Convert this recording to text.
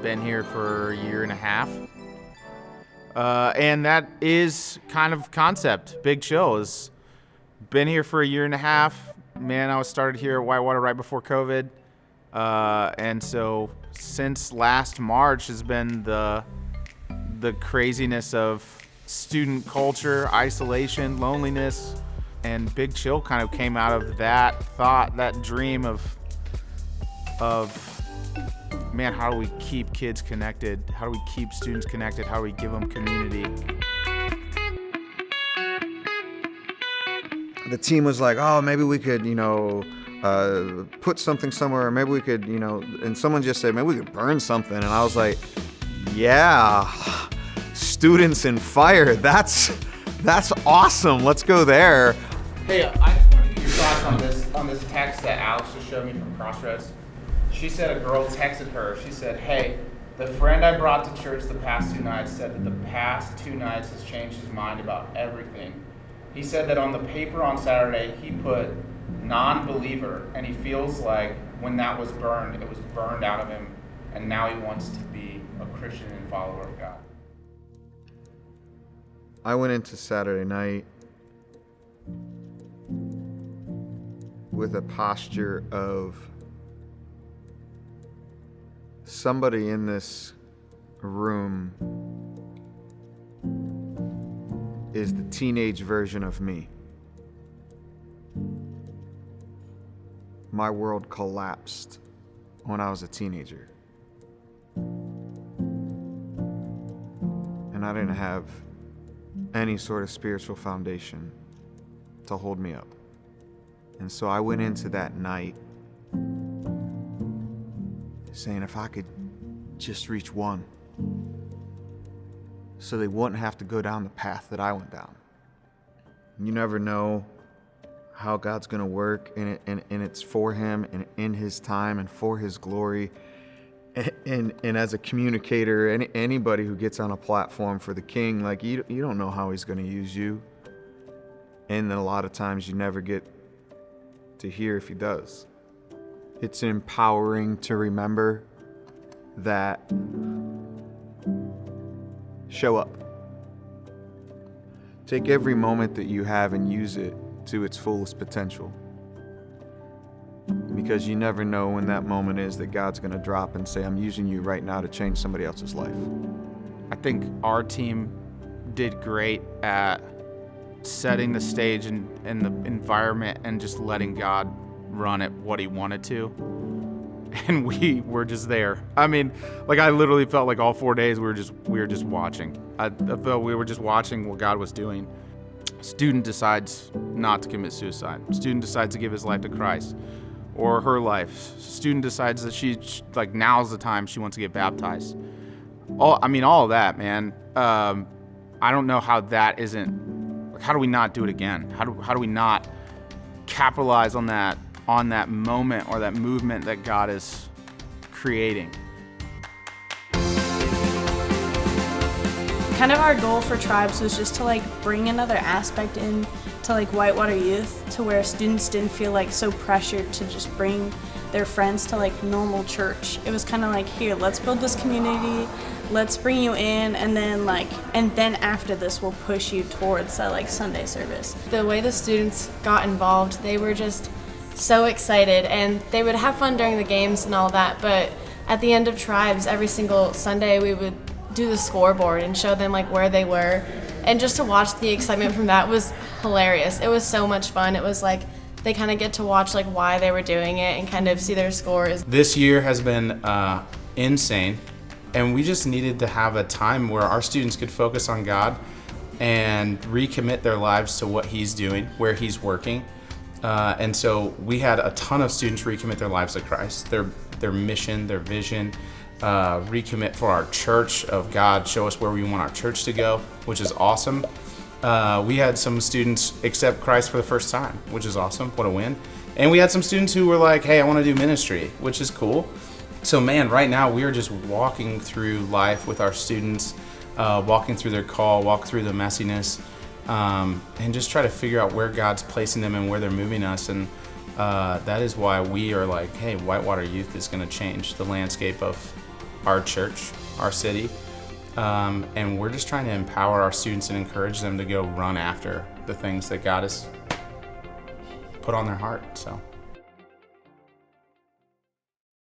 been here for a year and a half. And that is kind of concept. Big Chill has been here for a year and a half. Man, I was started here at Whitewater right before COVID. And so since last March has been the craziness of student culture, isolation, loneliness, and Big Chill kind of came out of that thought, that dream of man, how do we keep kids connected? How do we keep students connected? How do we give them community? The team was like, oh, maybe we could, put something somewhere, or maybe we could, and someone just said, maybe we could burn something. And I was like, yeah, students in fire, that's awesome. Let's go there. Hey, I just want to get your thoughts on this text that Alex just showed me from Crossroads. She said a girl texted her. She said, hey, the friend I brought to church the past 2 nights said that the past 2 nights has changed his mind about everything. He said that on the paper on Saturday, he put non-believer, and he feels like when that was burned, it was burned out of him, and now he wants to be a Christian and follower of God. I went into Saturday night with a posture of somebody in this room is the teenage version of me. My world collapsed when I was a teenager. And I didn't have any sort of spiritual foundation to hold me up. And so I went into that night saying, if I could just reach one, so they wouldn't have to go down the path that I went down. You never know how God's gonna work, and it's for Him and in His time and for His glory. And as a communicator, anybody who gets on a platform for the King, like you don't know how He's gonna use you. And then a lot of times you never get to hear if He does. It's empowering to remember that show up. Take every moment that you have and use it to its fullest potential. Because you never know when that moment is that God's going to drop and say, I'm using you right now to change somebody else's life. I think our team did great at setting the stage and the environment and just letting God run at what He wanted to. And we were just there. I mean, like I literally felt like all 4 days we were just watching. I felt we were just watching what God was doing. Student decides not to commit suicide. Student decides to give his life to Christ or her life. Student decides that now's the time she wants to get baptized. All of that, man. I don't know how that isn't. How do we not do it again? How do we not capitalize on that moment or that movement that God is creating? Kind of our goal for Tribes was just to bring another aspect in to Whitewater Youth, to where students didn't feel so pressured to just bring their friends to normal church. It was kind of here, let's build this community, let's bring you in, and then after this we'll push you towards Sunday service. The way the students got involved, they were just so excited, and they would have fun during the games and all that, but at the end of Tribes, every single Sunday we would do the scoreboard and show them where they were, and just to watch the excitement from that was hilarious. It was so much fun. It was they kind of get to watch why they were doing it and kind of see their scores. This year has been insane, and we just needed to have a time where our students could focus on God and recommit their lives to what He's doing, where He's working. And so we had a ton of students recommit their lives to Christ, their mission, their vision, recommit for our church of God, show us where we want our church to go, which is awesome. We had some students accept Christ for the first time, which is awesome. What a win. And we had some students who were like, hey, I want to do ministry, which is cool. So man, right now we are just walking through life with our students, walking through their call, walk through the messiness, and just try to figure out where God's placing them and where they're moving us. And that is why we are hey, Whitewater Youth is going to change the landscape of our church, our city. And we're just trying to empower our students and encourage them to go run after the things that God has put on their heart. So.